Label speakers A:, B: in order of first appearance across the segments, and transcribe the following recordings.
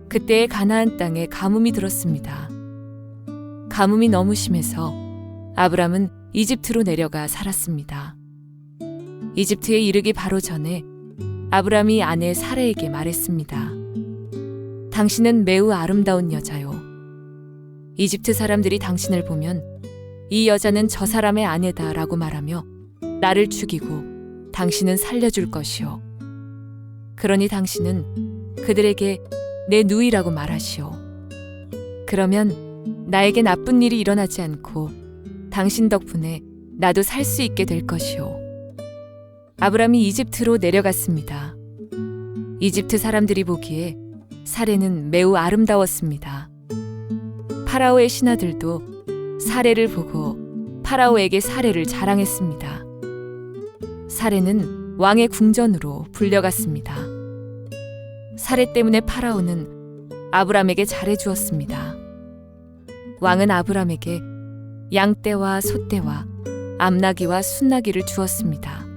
A: 그때의 가나안 땅에 가뭄이 들었습니다. 가뭄이 너무 심해서 아브람은 이집트로 내려가 살았습니다. 이집트에 이르기 바로 전에 아브람이 아내 사레에게 말했습니다. 당신은 매우 아름다운 여자요. 이집트 사람들이 당신을 보면 이 여자는 저 사람의 아내다라고 말하며 나를 죽이고 당신은 살려줄 것이요. 그러니 당신은 그들에게 내 누이라고 말하시오. 그러면 나에게 나쁜 일이 일어나지 않고 당신 덕분에 나도 살 수 있게 될 것이오. 아브람이 이집트로 내려갔습니다. 이집트 사람들이 보기에 사레는 매우 아름다웠습니다. 파라오의 신하들도 사레를 보고 파라오에게 사레를 자랑했습니다. 사레는 왕의 궁전으로 불려갔습니다. 사레 때문에 파라오는 아브람에게 잘해주었습니다. 왕은 아브람에게 양떼와 소떼와 암나귀와 순나귀를 주었습니다.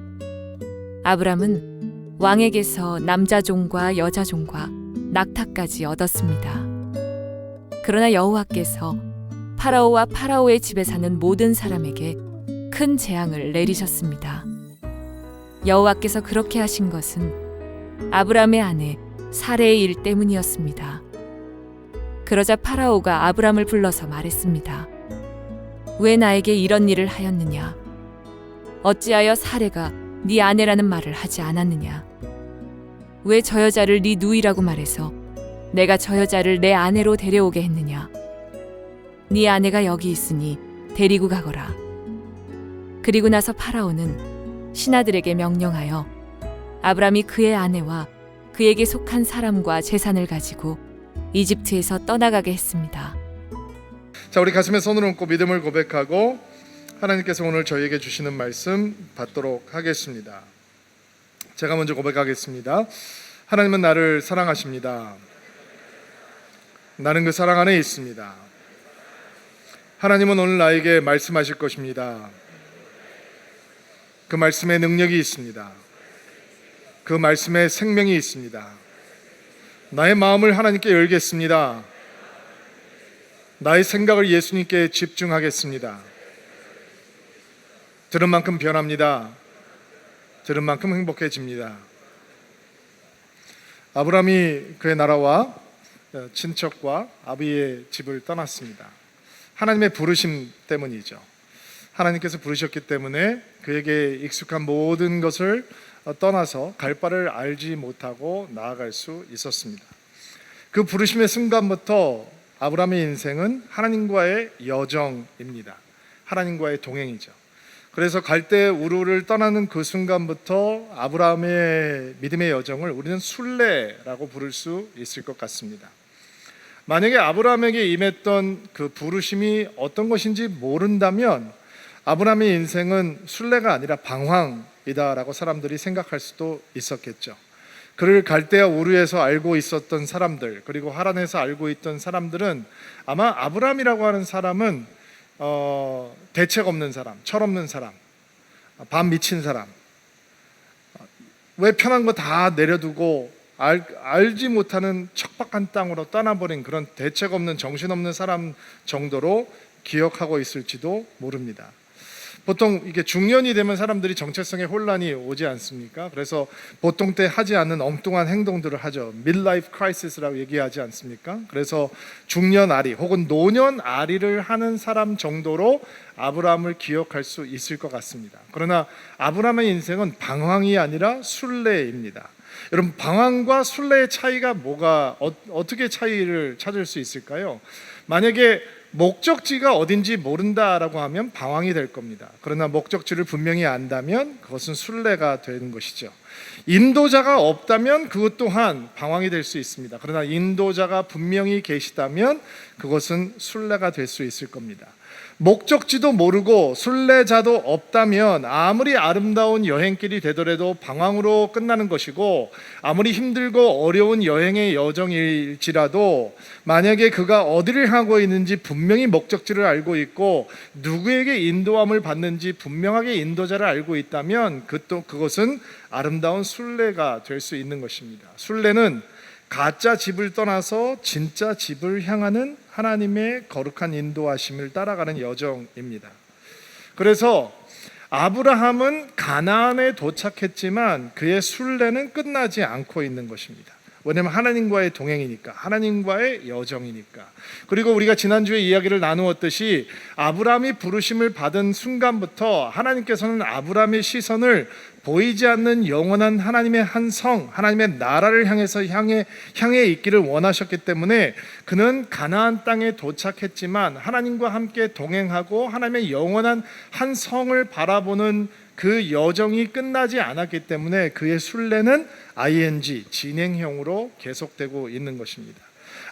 A: 아브람은 왕에게서 남자종과 여자종과 낙타까지 얻었습니다. 그러나 여호와께서 파라오와 파라오의 집에 사는 모든 사람에게 큰 재앙을 내리셨습니다. 여호와께서 그렇게 하신 것은 아브람의 아내 사레의 일 때문이었습니다. 그러자 파라오가 아브람을 불러서 말했습니다. 왜 나에게 이런 일을 하였느냐? 어찌하여 사레가 네 아내라는 말을 하지 않았느냐? 왜 저 여자를 네 누이라고 말해서 내가 저 여자를 내 아내로 데려오게 했느냐? 네 아내가 여기 있으니 데리고 가거라. 그리고 나서 파라오는 신하들에게 명령하여 아브람이 그의 아내와 그에게 속한 사람과 재산을 가지고 이집트에서 떠나가게 했습니다.
B: 자, 우리 가슴에 손을 얹고 믿음을 고백하고 하나님께서 오늘 저희에게 주시는 말씀 받도록 하겠습니다. 제가 먼저 고백하겠습니다. 하나님은 나를 사랑하십니다. 나는 그 사랑 안에 있습니다. 하나님은 오늘 나에게 말씀하실 것입니다. 그 말씀에 능력이 있습니다. 그 말씀에 생명이 있습니다. 나의 마음을 하나님께 열겠습니다. 나의 생각을 예수님께 집중하겠습니다. 들은 만큼 변합니다. 들은 만큼 행복해집니다. 아브람이 그의 나라와 친척과 아비의 집을 떠났습니다. 하나님의 부르심 때문이죠. 하나님께서 부르셨기 때문에 그에게 익숙한 모든 것을 떠나서 갈 바를 알지 못하고 나아갈 수 있었습니다. 그 부르심의 순간부터 아브람의 인생은 하나님과의 여정입니다. 하나님과의 동행이죠. 그래서 갈대 우르를 떠나는 그 순간부터 아브라함의 믿음의 여정을 우리는 순례라고 부를 수 있을 것 같습니다. 만약에 아브라함에게 임했던 그 부르심이 어떤 것인지 모른다면 아브라함의 인생은 순례가 아니라 방황이다라고 사람들이 생각할 수도 있었겠죠. 그를 갈대아 우르에서 알고 있었던 사람들, 그리고 하란에서 알고 있던 사람들은 아마 아브라함이라고 하는 사람은 대책 없는 사람, 철없는 사람, 반 미친 사람, 왜 편한 거 다 내려두고 알지 못하는 척박한 땅으로 떠나버린 그런 대책 없는 정신없는 사람 정도로 기억하고 있을지도 모릅니다. 보통 이게 중년이 되면 사람들이 정체성에 혼란이 오지 않습니까? 그래서 보통 때 하지 않는 엉뚱한 행동들을 하죠. midlife crisis라고 얘기하지 않습니까? 그래서 중년아리 혹은 노년아리를 하는 사람 정도로 아브라함을 기억할 수 있을 것 같습니다. 그러나 아브라함의 인생은 방황이 아니라 순례입니다. 여러분, 방황과 순례의 차이가 어떻게 차이를 찾을 수 있을까요? 만약에 목적지가 어딘지 모른다라고 하면 방황이 될 겁니다. 그러나 목적지를 분명히 안다면 그것은 순례가 되는 것이죠. 인도자가 없다면 그것 또한 방황이 될 수 있습니다. 그러나 인도자가 분명히 계시다면 그것은 순례가 될 수 있을 겁니다. 목적지도 모르고 순례자도 없다면 아무리 아름다운 여행길이 되더라도 방황으로 끝나는 것이고, 아무리 힘들고 어려운 여행의 여정일지라도 만약에 그가 어디를 하고 있는지 분명히 목적지를 알고 있고 누구에게 인도함을 받는지 분명하게 인도자를 알고 있다면 그것은 아름다운 순례가 될 수 있는 것입니다. 순례는 가짜 집을 떠나서 진짜 집을 향하는 하나님의 거룩한 인도하심을 따라가는 여정입니다. 그래서 아브라함은 가나안에 도착했지만 그의 순례는 끝나지 않고 있는 것입니다. 왜냐하면 하나님과의 동행이니까, 하나님과의 여정이니까. 그리고 우리가 지난주에 이야기를 나누었듯이 아브라함이 부르심을 받은 순간부터 하나님께서는 아브라함의 시선을 보이지 않는 영원한 하나님의 한 성, 하나님의 나라를 향해 있기를 원하셨기 때문에 그는 가나안 땅에 도착했지만 하나님과 함께 동행하고 하나님의 영원한 한 성을 바라보는 그 여정이 끝나지 않았기 때문에 그의 순례는 ing, 진행형으로 계속되고 있는 것입니다.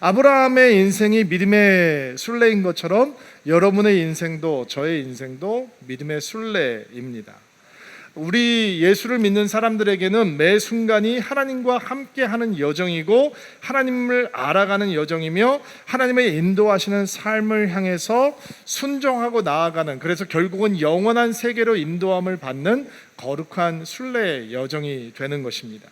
B: 아브라함의 인생이 믿음의 순례인 것처럼 여러분의 인생도 저의 인생도 믿음의 순례입니다. 우리 예수를 믿는 사람들에게는 매 순간이 하나님과 함께하는 여정이고 하나님을 알아가는 여정이며 하나님의 인도하시는 삶을 향해서 순종하고 나아가는, 그래서 결국은 영원한 세계로 인도함을 받는 거룩한 순례의 여정이 되는 것입니다.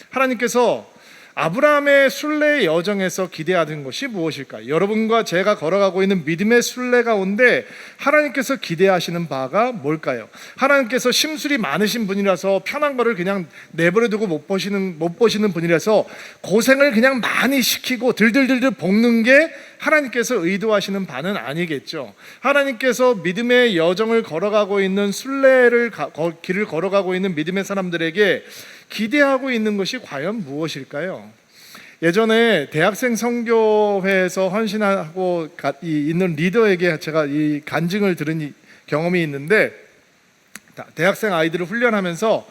B: 하나님께서 아브라함의 순례의 여정에서 기대하는 것이 무엇일까요? 여러분과 제가 걸어가고 있는 믿음의 순례 가운데 하나님께서 기대하시는 바가 뭘까요? 하나님께서 심술이 많으신 분이라서 편한 거를 그냥 내버려두고 못 보시는 분이라서 고생을 그냥 많이 시키고 들들들들 볶는 게 하나님께서 의도하시는 바는 아니겠죠. 하나님께서 믿음의 여정을 걸어가고 있는 길을 걸어가고 있는 믿음의 사람들에게 기대하고 있는 것이 과연 무엇일까요? 예전에 대학생 선교회에서 헌신하고 있는 리더에게 제가 이 간증을 들은 경험이 있는데, 대학생 아이들을 훈련하면서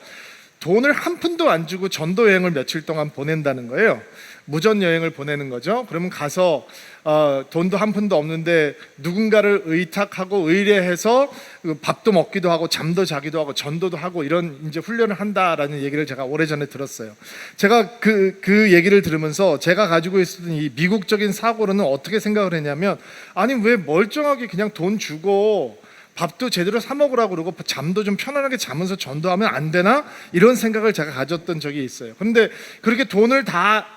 B: 돈을 한 푼도 안 주고 전도 여행을 며칠 동안 보낸다는 거예요. 무전 여행을 보내는 거죠. 그러면 가서 돈도 한 푼도 없는데 누군가를 의탁하고 의뢰해서 밥도 먹기도 하고 잠도 자기도 하고 전도도 하고 이런 이제 훈련을 한다라는 얘기를 제가 오래전에 들었어요. 제가 그 얘기를 들으면서 제가 가지고 있었던 이 미국적인 사고로는 어떻게 생각을 했냐면, 아니 왜 멀쩡하게 그냥 돈 주고 밥도 제대로 사 먹으라고 그러고 잠도 좀 편안하게 자면서 전도하면 안 되나? 이런 생각을 제가 가졌던 적이 있어요. 그런데 그렇게 돈을 다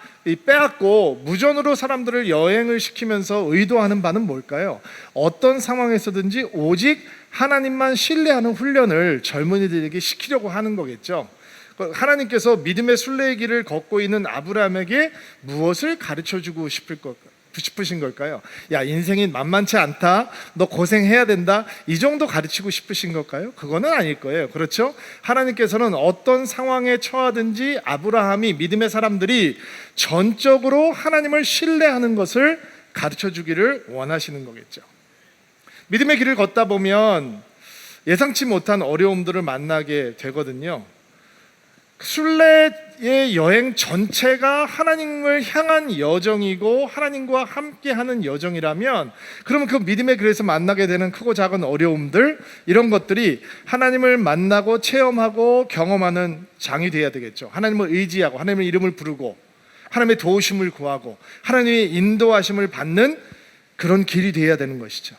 B: 빼앗고 무전으로 사람들을 여행을 시키면서 의도하는 바는 뭘까요? 어떤 상황에서든지 오직 하나님만 신뢰하는 훈련을 젊은이들에게 시키려고 하는 거겠죠. 하나님께서 믿음의 순례의 길을 걷고 있는 아브라함에게 무엇을 가르쳐주고 싶으신 걸까요? 야, 인생이 만만치 않다, 너 고생해야 된다, 이 정도 가르치고 싶으신 걸까요? 그거는 아닐 거예요. 그렇죠? 하나님께서는 어떤 상황에 처하든지 아브라함이, 믿음의 사람들이 전적으로 하나님을 신뢰하는 것을 가르쳐주기를 원하시는 거겠죠. 믿음의 길을 걷다 보면 예상치 못한 어려움들을 만나게 되거든요. 순례의 여행 전체가 하나님을 향한 여정이고 하나님과 함께하는 여정이라면, 그러면 그 믿음의 길에서 만나게 되는 크고 작은 어려움들, 이런 것들이 하나님을 만나고 체험하고 경험하는 장이 되어야 되겠죠. 하나님을 의지하고 하나님의 이름을 부르고 하나님의 도우심을 구하고 하나님의 인도하심을 받는 그런 길이 되어야 되는 것이죠.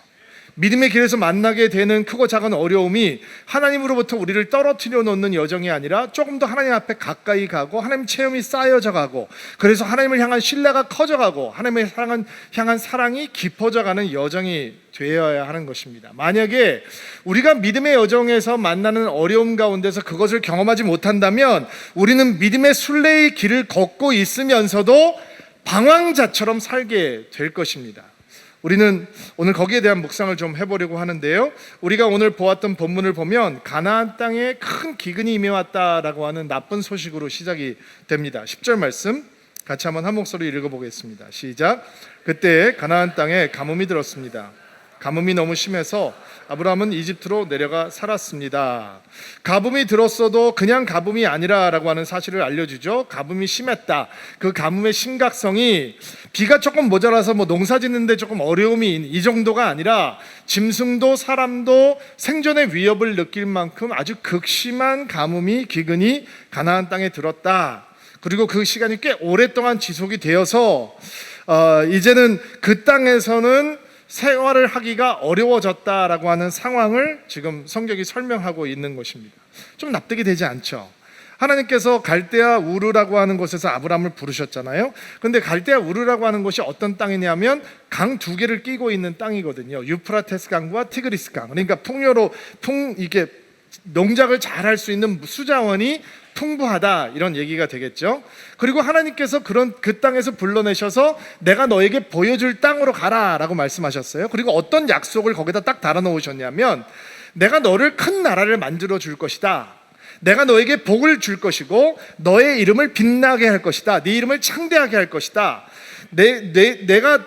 B: 믿음의 길에서 만나게 되는 크고 작은 어려움이 하나님으로부터 우리를 떨어뜨려 놓는 여정이 아니라 조금 더 하나님 앞에 가까이 가고 하나님 체험이 쌓여져 가고, 그래서 하나님을 향한 신뢰가 커져가고 하나님을 향한 사랑이 깊어져 가는 여정이 되어야 하는 것입니다. 만약에 우리가 믿음의 여정에서 만나는 어려움 가운데서 그것을 경험하지 못한다면 우리는 믿음의 순례의 길을 걷고 있으면서도 방황자처럼 살게 될 것입니다. 우리는 오늘 거기에 대한 묵상을 좀 해보려고 하는데요, 우리가 오늘 보았던 본문을 보면 가나안 땅에 큰 기근이 임해왔다라고 하는 나쁜 소식으로 시작이 됩니다. 10절 말씀 같이 한번 한 목소리 읽어보겠습니다. 시작. 그때 가나안 땅에 가뭄이 들었습니다. 가뭄이 너무 심해서 아브라함은 이집트로 내려가 살았습니다. 가뭄이 들었어도 그냥 가뭄이 아니라라고 하는 사실을 알려주죠. 가뭄이 심했다. 그 가뭄의 심각성이 비가 조금 모자라서 농사 짓는데 조금 어려움이 이 정도가 아니라 짐승도 사람도 생존의 위협을 느낄 만큼 아주 극심한 가뭄이, 기근이 가나안 땅에 들었다. 그리고 그 시간이 꽤 오랫동안 지속이 되어서 이제는 그 땅에서는 생활을 하기가 어려워졌다라고 하는 상황을 지금 성경이 설명하고 있는 것입니다. 좀 납득이 되지 않죠? 하나님께서 갈대아 우르라고 하는 곳에서 아브라함을 부르셨잖아요. 근데 갈대아 우르라고 하는 곳이 어떤 땅이냐면 강 두 개를 끼고 있는 땅이거든요. 유프라테스 강과 티그리스 강. 그러니까 이게 농작을 잘 할 수 있는 수자원이 풍부하다, 이런 얘기가 되겠죠. 그리고 하나님께서 그 땅에서 불러내셔서 내가 너에게 보여줄 땅으로 가라라고 말씀하셨어요. 그리고 어떤 약속을 거기다 딱 달아 놓으셨냐면 내가 너를 큰 나라를 만들어 줄 것이다. 내가 너에게 복을 줄 것이고 너의 이름을 빛나게 할 것이다. 네 이름을 창대하게 할 것이다. 내가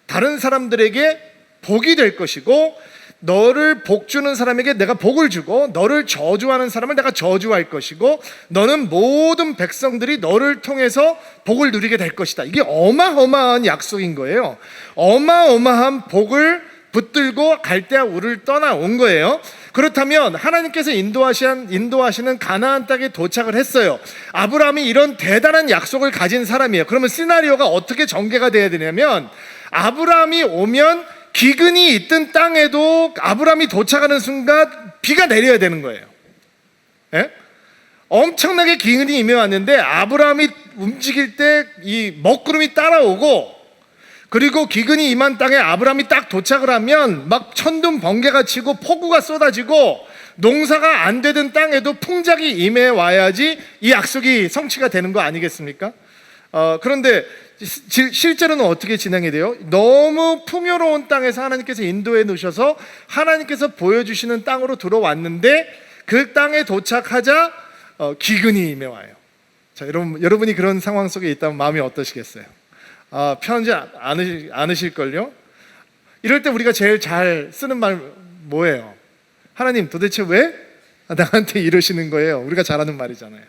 B: 다른 사람들에게 복이 될 것이고 너를 복 주는 사람에게 내가 복을 주고 너를 저주하는 사람을 내가 저주할 것이고 너는 모든 백성들이 너를 통해서 복을 누리게 될 것이다. 이게 어마어마한 약속인 거예요. 어마어마한 복을 붙들고 갈대아 우를 떠나온 거예요. 그렇다면 하나님께서 인도하시는 가나안 땅에 도착을 했어요. 아브라함이 이런 대단한 약속을 가진 사람이에요. 그러면 시나리오가 어떻게 전개가 돼야 되냐면 아브라함이 오면 기근이 있던 땅에도 아브라함이 도착하는 순간 비가 내려야 되는 거예요. 예? 엄청나게 기근이 임해왔는데 아브라함이 움직일 때 이 먹구름이 따라오고, 그리고 기근이 임한 땅에 아브라함이 딱 도착을 하면 막 천둥 번개가 치고 폭우가 쏟아지고 농사가 안 되던 땅에도 풍작이 임해 와야지 이 약속이 성취가 되는 거 아니겠습니까? 그런데 실제로는 어떻게 진행이 돼요? 너무 풍요로운 땅에서 하나님께서 인도해 놓으셔서 하나님께서 보여주시는 땅으로 들어왔는데 그 땅에 도착하자 기근이 임해와요. 자, 여러분이 그런 상황 속에 있다면 마음이 어떠시겠어요? 편하지 않으실걸요? 이럴 때 우리가 제일 잘 쓰는 말 뭐예요? 하나님 도대체 왜 나한테 이러시는 거예요? 우리가 잘하는 말이잖아요.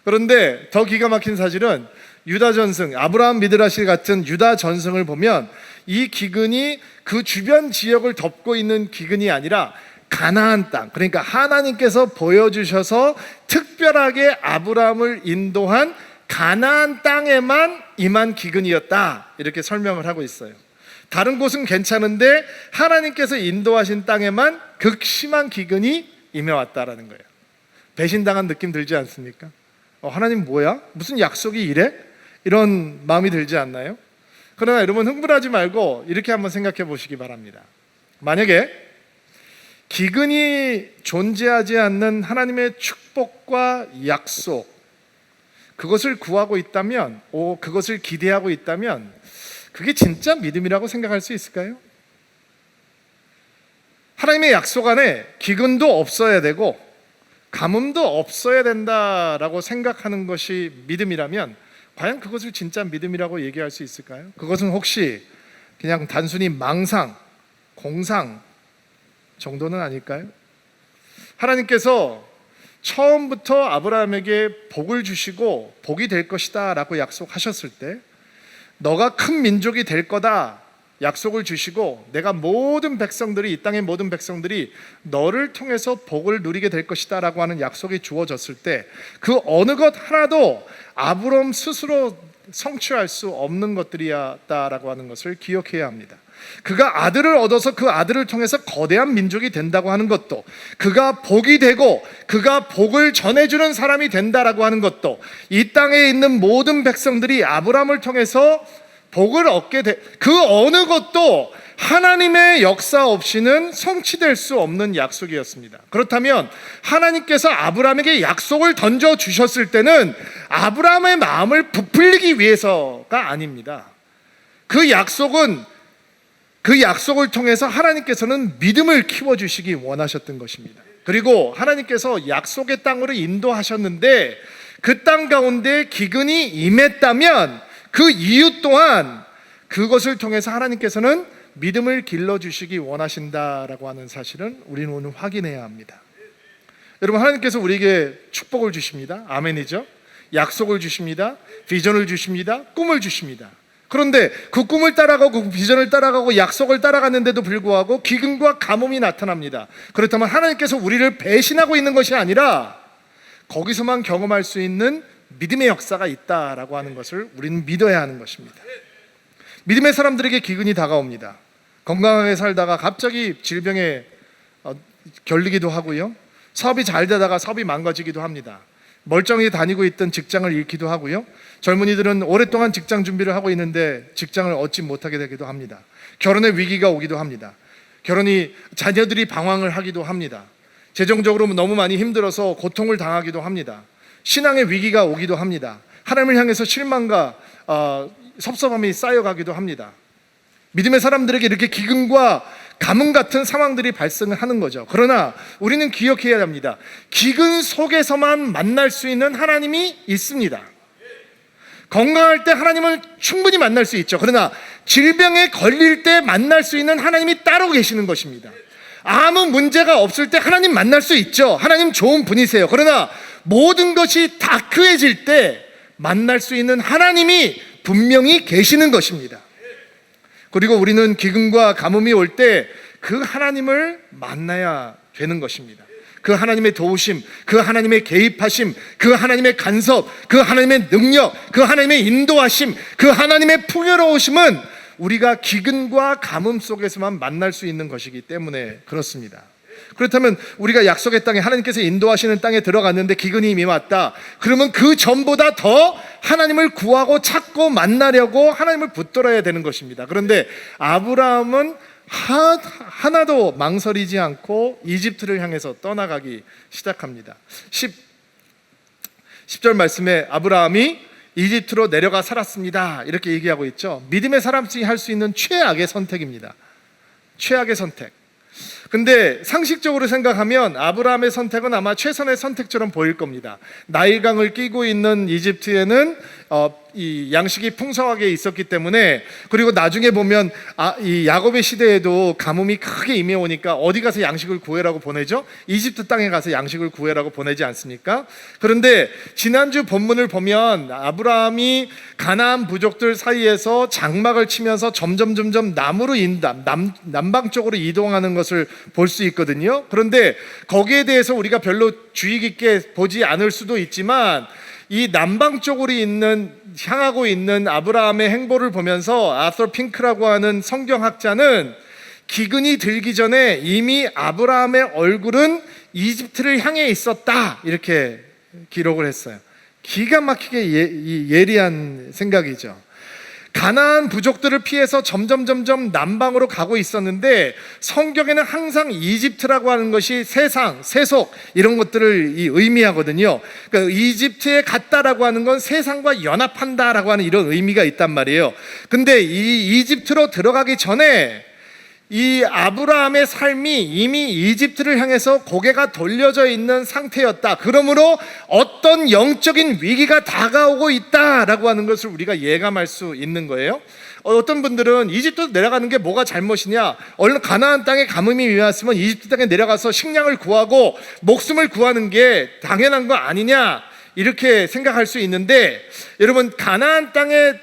B: 그런데 더 기가 막힌 사실은 유다 전승, 아브라함 미드라시 같은 유다 전승을 보면 이 기근이 그 주변 지역을 덮고 있는 기근이 아니라 가나안 땅, 그러니까 하나님께서 보여주셔서 특별하게 아브라함을 인도한 가나안 땅에만 임한 기근이었다, 이렇게 설명을 하고 있어요. 다른 곳은 괜찮은데 하나님께서 인도하신 땅에만 극심한 기근이 임해왔다라는 거예요. 배신당한 느낌 들지 않습니까? 하나님 뭐야? 무슨 약속이 이래? 이런 마음이 들지 않나요? 그러나 여러분 흥분하지 말고 이렇게 한번 생각해 보시기 바랍니다. 만약에 기근이 존재하지 않는 하나님의 축복과 약속, 그것을 구하고 있다면, 그것을 기대하고 있다면 그게 진짜 믿음이라고 생각할 수 있을까요? 하나님의 약속 안에 기근도 없어야 되고 가뭄도 없어야 된다라고 생각하는 것이 믿음이라면 과연 그것을 진짜 믿음이라고 얘기할 수 있을까요? 그것은 혹시 그냥 단순히 망상, 공상 정도는 아닐까요? 하나님께서 처음부터 아브라함에게 복을 주시고 복이 될 것이다 라고 약속하셨을 때 너가 큰 민족이 될 거다 약속을 주시고 내가 모든 백성들이, 이 땅의 모든 백성들이 너를 통해서 복을 누리게 될 것이다 라고 하는 약속이 주어졌을 때 그 어느 것 하나도 아브람 스스로 성취할 수 없는 것들이었다라고 하는 것을 기억해야 합니다. 그가 아들을 얻어서 그 아들을 통해서 거대한 민족이 된다고 하는 것도, 그가 복이 되고 그가 복을 전해주는 사람이 된다라고 하는 것도, 이 땅에 있는 모든 백성들이 아브람을 통해서 복을 얻게 그 어느 것도 하나님의 역사 없이는 성취될 수 없는 약속이었습니다. 그렇다면 하나님께서 아브람에게 약속을 던져주셨을 때는 아브람의 마음을 부풀리기 위해서가 아닙니다. 그 약속을 통해서 하나님께서는 믿음을 키워주시기 원하셨던 것입니다. 그리고 하나님께서 약속의 땅으로 인도하셨는데 그 땅 가운데 기근이 임했다면 그 이유 또한 그것을 통해서 하나님께서는 믿음을 길러주시기 원하신다라고 하는 사실은 우리는 오늘 확인해야 합니다. 여러분, 하나님께서 우리에게 축복을 주십니다. 아멘이죠? 약속을 주십니다. 비전을 주십니다. 꿈을 주십니다. 그런데 그 꿈을 따라가고 그 비전을 따라가고 약속을 따라갔는데도 불구하고 기근과 가뭄이 나타납니다. 그렇다면 하나님께서 우리를 배신하고 있는 것이 아니라 거기서만 경험할 수 있는 믿음의 역사가 있다라고 하는 것을 우리는 믿어야 하는 것입니다. 믿음의 사람들에게 기근이 다가옵니다. 건강하게 살다가 갑자기 질병에 결리기도 하고요, 사업이 잘 되다가 사업이 망가지기도 합니다. 멀쩡히 다니고 있던 직장을 잃기도 하고요. 젊은이들은 오랫동안 직장 준비를 하고 있는데 직장을 얻지 못하게 되기도 합니다. 결혼의 위기가 오기도 합니다. 자녀들이 방황을 하기도 합니다. 재정적으로 너무 많이 힘들어서 고통을 당하기도 합니다. 신앙의 위기가 오기도 합니다. 하나님을 향해서 실망과 섭섭함이 쌓여가기도 합니다. 믿음의 사람들에게 이렇게 기근과 가뭄 같은 상황들이 발생을 하는 거죠. 그러나 우리는 기억해야 합니다. 기근 속에서만 만날 수 있는 하나님이 있습니다. 건강할 때 하나님을 충분히 만날 수 있죠. 그러나 질병에 걸릴 때 만날 수 있는 하나님이 따로 계시는 것입니다. 아무 문제가 없을 때 하나님 만날 수 있죠. 하나님 좋은 분이세요. 그러나 모든 것이 다크해질 때 만날 수 있는 하나님이 분명히 계시는 것입니다. 그리고 우리는 기근과 가뭄이 올 때 그 하나님을 만나야 되는 것입니다. 그 하나님의 도우심, 그 하나님의 개입하심, 그 하나님의 간섭, 그 하나님의 능력, 그 하나님의 인도하심, 그 하나님의 풍요로우심은 우리가 기근과 가뭄 속에서만 만날 수 있는 것이기 때문에 그렇습니다. 그렇다면 우리가 약속의 땅에, 하나님께서 인도하시는 땅에 들어갔는데 기근이 이미 왔다. 그러면 그 전보다 더 하나님을 구하고 찾고 만나려고 하나님을 붙들어야 되는 것입니다. 그런데 아브라함은 하나도 망설이지 않고 이집트를 향해서 떠나가기 시작합니다. 10절 말씀에 아브라함이 이집트로 내려가 살았습니다, 이렇게 얘기하고 있죠. 믿음의 사람이 할 수 있는 최악의 선택입니다. 최악의 선택. 근데 상식적으로 생각하면 아브라함의 선택은 아마 최선의 선택처럼 보일 겁니다. 나일강을 끼고 있는 이집트에는 이 양식이 풍성하게 있었기 때문에, 그리고 나중에 보면 이 야곱의 시대에도 가뭄이 크게 임해오니까 어디 가서 양식을 구해라고 보내죠? 이집트 땅에 가서 양식을 구해라고 보내지 않습니까? 그런데 지난주 본문을 보면 아브라함이 가나안 부족들 사이에서 장막을 치면서 점점 남으로 남방 쪽으로 이동하는 것을 볼 수 있거든요. 그런데 거기에 대해서 우리가 별로 주의 깊게 보지 않을 수도 있지만, 이 남방 쪽으로 향하고 있는 아브라함의 행보를 보면서 아서 핑크라고 하는 성경학자는 기근이 들기 전에 이미 아브라함의 얼굴은 이집트를 향해 있었다, 이렇게 기록을 했어요. 기가 막히게 예리한 생각이죠. 가나안 부족들을 피해서 점점 남방으로 가고 있었는데, 성경에는 항상 이집트라고 하는 것이 세상, 세속 이런 것들을 의미하거든요. 그러니까 이집트에 갔다라고 하는 건 세상과 연합한다라고 하는 이런 의미가 있단 말이에요. 근데 이 이집트로 들어가기 전에 이 아브라함의 삶이 이미 이집트를 향해서 고개가 돌려져 있는 상태였다. 그러므로 어떤 영적인 위기가 다가오고 있다라고 하는 것을 우리가 예감할 수 있는 거예요. 어떤 분들은 이집트 내려가는 게 뭐가 잘못이냐, 얼른 가나안 땅에 가뭄이 왔으면 이집트 땅에 내려가서 식량을 구하고 목숨을 구하는 게 당연한 거 아니냐, 이렇게 생각할 수 있는데, 여러분, 가나안 땅의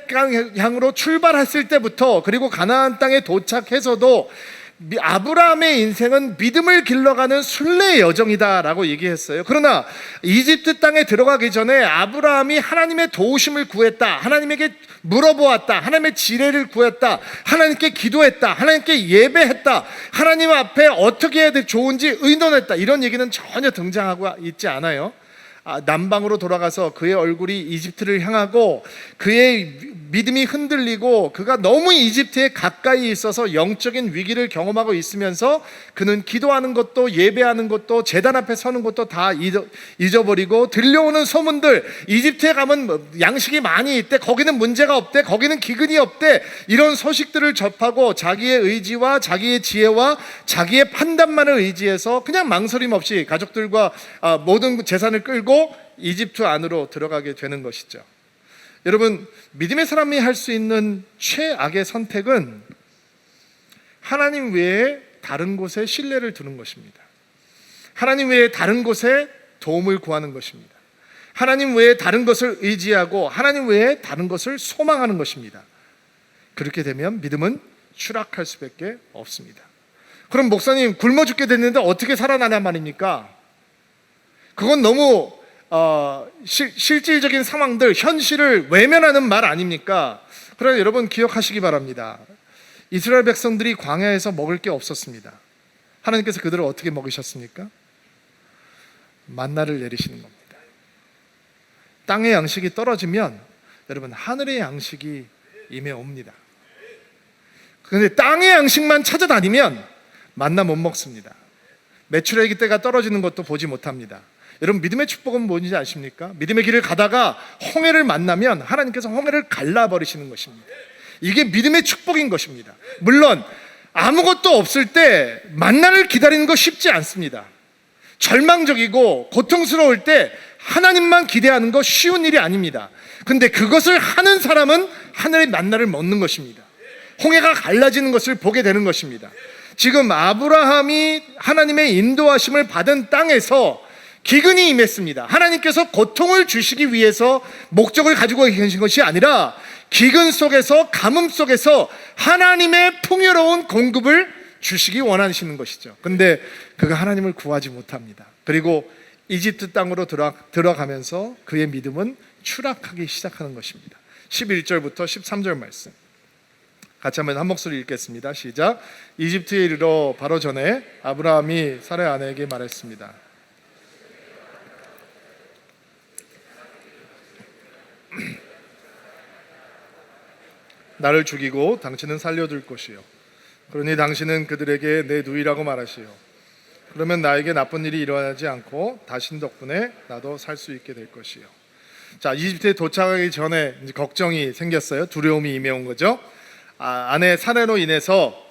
B: 향으로 출발했을 때부터, 그리고 가나안 땅에 도착해서도 아브라함의 인생은 믿음을 길러가는 순례의 여정이다라고 얘기했어요. 그러나 이집트 땅에 들어가기 전에 아브라함이 하나님의 도우심을 구했다, 하나님에게 물어보았다, 하나님의 지혜를 구했다, 하나님께 기도했다, 하나님께 예배했다, 하나님 앞에 어떻게 해야 좋은지 의논했다, 이런 얘기는 전혀 등장하고 있지 않아요. 남방으로 돌아가서 그의 얼굴이 이집트를 향하고 그의 믿음이 흔들리고 그가 너무 이집트에 가까이 있어서 영적인 위기를 경험하고 있으면서 그는 기도하는 것도 예배하는 것도 제단 앞에 서는 것도 다 잊어버리고, 들려오는 소문들, 이집트에 가면 양식이 많이 있대, 거기는 문제가 없대, 거기는 기근이 없대, 이런 소식들을 접하고 자기의 의지와 자기의 지혜와 자기의 판단만을 의지해서 그냥 망설임 없이 가족들과 모든 재산을 끌고 이집트 안으로 들어가게 되는 것이죠. 여러분, 믿음의 사람이 할 수 있는 최악의 선택은 하나님 외에 다른 곳에 신뢰를 두는 것입니다. 하나님 외에 다른 곳에 도움을 구하는 것입니다. 하나님 외에 다른 것을 의지하고 하나님 외에 다른 것을 소망하는 것입니다. 그렇게 되면 믿음은 추락할 수밖에 없습니다. 그럼 목사님, 굶어 죽게 됐는데 어떻게 살아나냐 말입니까? 그건 너무 실질적인 상황들, 현실을 외면하는 말 아닙니까? 그러나 여러분 기억하시기 바랍니다. 이스라엘 백성들이 광야에서 먹을 게 없었습니다. 하나님께서 그들을 어떻게 먹이셨습니까? 만나를 내리시는 겁니다. 땅의 양식이 떨어지면 여러분 하늘의 양식이 임해옵니다. 그런데 땅의 양식만 찾아다니면 만나 못 먹습니다. 메추라기 떼가 떨어지는 것도 보지 못합니다. 여러분 믿음의 축복은 뭔지 아십니까? 믿음의 길을 가다가 홍해를 만나면 하나님께서 홍해를 갈라버리시는 것입니다. 이게 믿음의 축복인 것입니다. 물론 아무것도 없을 때 만나를 기다리는 거 쉽지 않습니다. 절망적이고 고통스러울 때 하나님만 기대하는 거 쉬운 일이 아닙니다. 근데 그것을 하는 사람은 하늘의 만나를 먹는 것입니다. 홍해가 갈라지는 것을 보게 되는 것입니다. 지금 아브라함이 하나님의 인도하심을 받은 땅에서 기근이 임했습니다. 하나님께서 고통을 주시기 위해서 목적을 가지고 계신 것이 아니라 기근 속에서, 가뭄 속에서 하나님의 풍요로운 공급을 주시기 원하시는 것이죠. 근데 그가 하나님을 구하지 못합니다. 그리고 이집트 땅으로 들어가면서 그의 믿음은 추락하기 시작하는 것입니다. 11절부터 13절 말씀 같이 한번 한 목소리 읽겠습니다. 시작. 이집트에 이르러 바로 전에 아브라함이 사rai 아내에게 말했습니다. 나를 죽이고 당신은 살려둘 것이요, 그러니 당신은 그들에게 내 누이라고 말하시오. 그러면 나에게 나쁜 일이 일어나지 않고 다신 덕분에 나도 살 수 있게 될 것이요. 자, 이집트에 도착하기 전에 이제 걱정이 생겼어요. 두려움이 임해온 거죠. 아내 사례로 인해서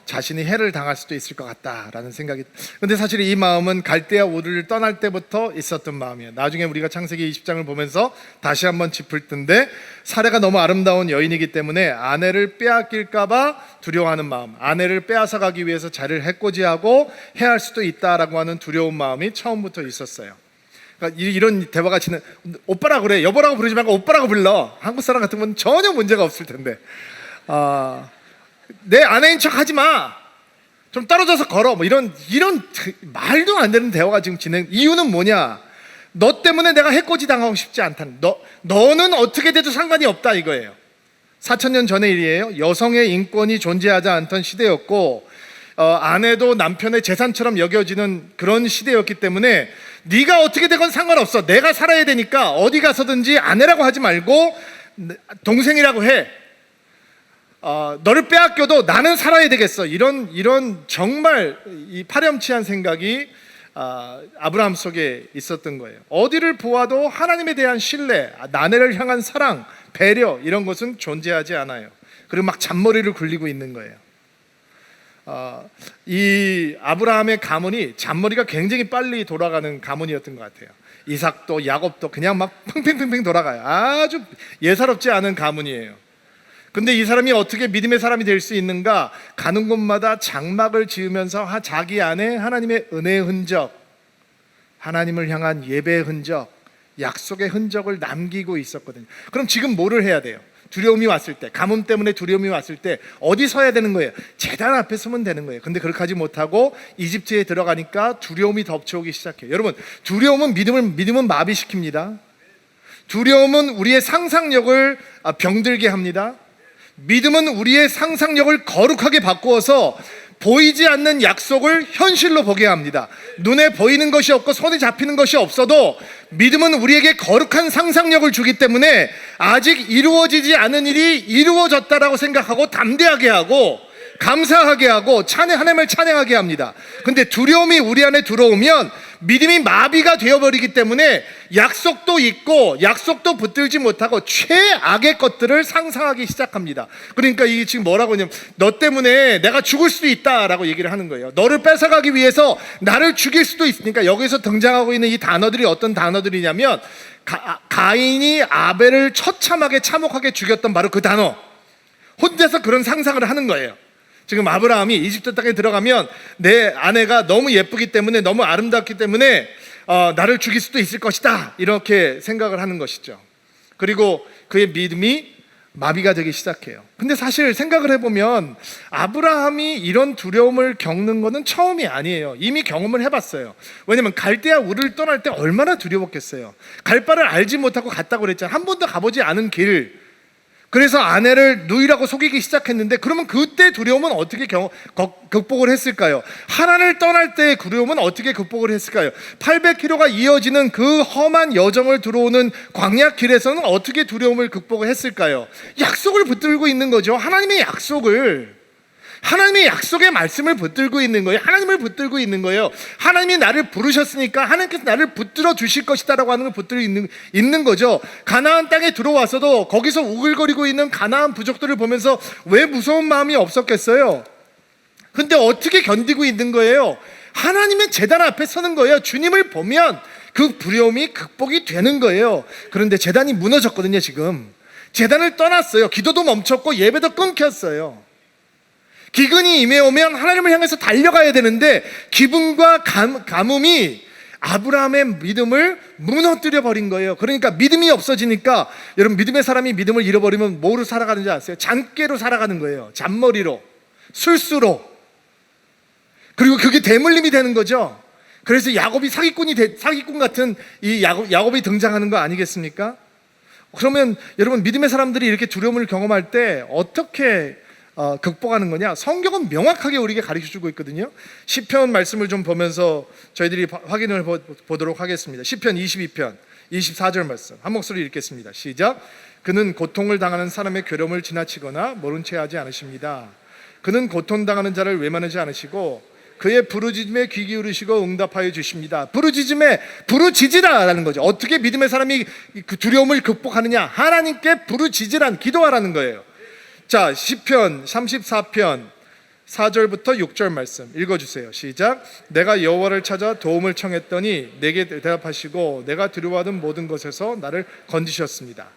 B: 자신이 해를 당할 수도 있을 것 같다라는 생각이. 근데 사실 이 마음은 갈대아 우르를 떠날 때부터 있었던 마음이에요. 나중에 우리가 창세기 20장을 보면서 다시 한번 짚을 텐데, 사례가 너무 아름다운 여인이기 때문에 아내를 빼앗길까봐 두려워하는 마음, 아내를 빼앗아 가기 위해서 자리를 해코지하고 해할 수도 있다라고 하는 두려운 마음이 처음부터 있었어요. 그러니까 이런 대화가 지는, 오빠라고 그래, 여보라고 부르지 말고 오빠라고 불러. 한국 사람 같으면 전혀 문제가 없을 텐데, 내 아내인 척 하지 마, 좀 떨어져서 걸어, 뭐 이런 말도 안 되는 대화가 지금 진행. 이유는 뭐냐? 너 때문에 내가 해코지 당하고 싶지 않다는, 너는 어떻게 돼도 상관이 없다 이거예요. 4,000년 전의 일이에요. 여성의 인권이 존재하지 않던 시대였고, 아내도 남편의 재산처럼 여겨지는 그런 시대였기 때문에 네가 어떻게 되건 상관없어, 내가 살아야 되니까 어디 가서든지 아내라고 하지 말고 동생이라고 해, 너를 빼앗겨도 나는 살아야 되겠어, 이런 정말 이 파렴치한 생각이 아브라함 속에 있었던 거예요. 어디를 보아도 하나님에 대한 신뢰, 아내를 향한 사랑, 배려, 이런 것은 존재하지 않아요. 그리고 막 잔머리를 굴리고 있는 거예요. 이 아브라함의 가문이 잔머리가 굉장히 빨리 돌아가는 가문이었던 것 같아요. 이삭도 야곱도 그냥 막 팽팽팽팽 돌아가요. 아주 예사롭지 않은 가문이에요. 근데 이 사람이 어떻게 믿음의 사람이 될 수 있는가? 가는 곳마다 장막을 지으면서 자기 안에 하나님의 은혜의 흔적, 하나님을 향한 예배의 흔적, 약속의 흔적을 남기고 있었거든요. 그럼 지금 뭐를 해야 돼요? 두려움이 왔을 때, 가뭄 때문에 두려움이 왔을 때 어디 서야 되는 거예요? 제단 앞에 서면 되는 거예요. 근데 그렇게 하지 못하고 이집트에 들어가니까 두려움이 덮쳐오기 시작해요. 여러분, 두려움은 믿음은 마비시킵니다. 두려움은 우리의 상상력을 병들게 합니다. 믿음은 우리의 상상력을 거룩하게 바꾸어서 보이지 않는 약속을 현실로 보게 합니다. 눈에 보이는 것이 없고 손에 잡히는 것이 없어도 믿음은 우리에게 거룩한 상상력을 주기 때문에 아직 이루어지지 않은 일이 이루어졌다라고 생각하고 담대하게 하고 감사하게 하고 하나님을 찬양하게 합니다. 근데 두려움이 우리 안에 들어오면 믿음이 마비가 되어버리기 때문에 약속도 있고 약속도 붙들지 못하고 최악의 것들을 상상하기 시작합니다. 그러니까 이게 지금 뭐라고 하냐면, 너 때문에 내가 죽을 수도 있다라고 얘기를 하는 거예요. 너를 뺏어가기 위해서 나를 죽일 수도 있으니까. 여기서 등장하고 있는 이 단어들이 어떤 단어들이냐면, 가인이 아벨을 처참하게 참혹하게 죽였던 바로 그 단어. 혼자서 그런 상상을 하는 거예요. 지금 아브라함이 이집트 땅에 들어가면 내 아내가 너무 예쁘기 때문에, 너무 아름답기 때문에 나를 죽일 수도 있을 것이다, 이렇게 생각을 하는 것이죠. 그리고 그의 믿음이 마비가 되기 시작해요. 근데 사실 생각을 해보면 아브라함이 이런 두려움을 겪는 것은 처음이 아니에요. 이미 경험을 해봤어요. 왜냐면 갈대아 우르를 떠날 때 얼마나 두려웠겠어요. 갈 바를 알지 못하고 갔다고 그랬잖아요. 한 번도 가보지 않은 길, 그래서 아내를 누이라고 속이기 시작했는데, 그러면 그때 두려움은 어떻게 극복을 했을까요? 하나님을 떠날 때의 두려움은 어떻게 극복을 했을까요? 800km가 이어지는 그 험한 여정을 들어오는 광야 길에서는 어떻게 두려움을 극복을 했을까요? 약속을 붙들고 있는 거죠. 하나님의 약속의 말씀을 붙들고 있는 거예요. 하나님을 붙들고 있는 거예요. 하나님이 나를 부르셨으니까 하나님께서 나를 붙들어 주실 것이다라고 하는 걸 붙들고 있는 거죠. 가나안 땅에 들어와서도 거기서 우글거리고 있는 가나안 부족들을 보면서 왜 무서운 마음이 없었겠어요? 근데 어떻게 견디고 있는 거예요? 하나님의 제단 앞에 서는 거예요. 주님을 보면 그 두려움이 극복이 되는 거예요. 그런데 제단이 무너졌거든요. 지금 제단을 떠났어요. 기도도 멈췄고 예배도 끊겼어요. 기근이 임해오면 하나님을 향해서 달려가야 되는데 기분과 가뭄이 아브라함의 믿음을 무너뜨려 버린 거예요. 그러니까 믿음이 없어지니까, 여러분, 믿음의 사람이 믿음을 잃어버리면 뭐로 살아가는지 아세요? 잔꾀로 살아가는 거예요. 잔머리로, 술수로. 그리고 그게 대물림이 되는 거죠. 그래서 야곱이 사기꾼 같은 이 야곱이 등장하는 거 아니겠습니까? 그러면 여러분, 믿음의 사람들이 이렇게 두려움을 경험할 때 어떻게 극복하는 거냐? 성경은 명확하게 우리에게 가르쳐주고 있거든요. 시편 말씀을 좀 보면서 저희들이 확인을 보도록 하겠습니다. 시편 22편 24절 말씀 한 목소리 읽겠습니다. 시작. 그는 고통을 당하는 사람의 괴로움을 지나치거나 모른 채 하지 않으십니다. 그는 고통당하는 자를 외면하지 않으시고 그의 부르짖음에 귀 기울이시고 응답하여 주십니다. 부르짖으라라는 거죠. 어떻게 믿음의 사람이 그 두려움을 극복하느냐? 하나님께 부르짖으란, 기도하라는 거예요. 자, 시편 34편 4절부터 6절 말씀 읽어주세요. 시작. 내가 여호와를 찾아 도움을 청했더니 내게 대답하시고 내가 두려워하던 모든 것에서 나를 건지셨습니다.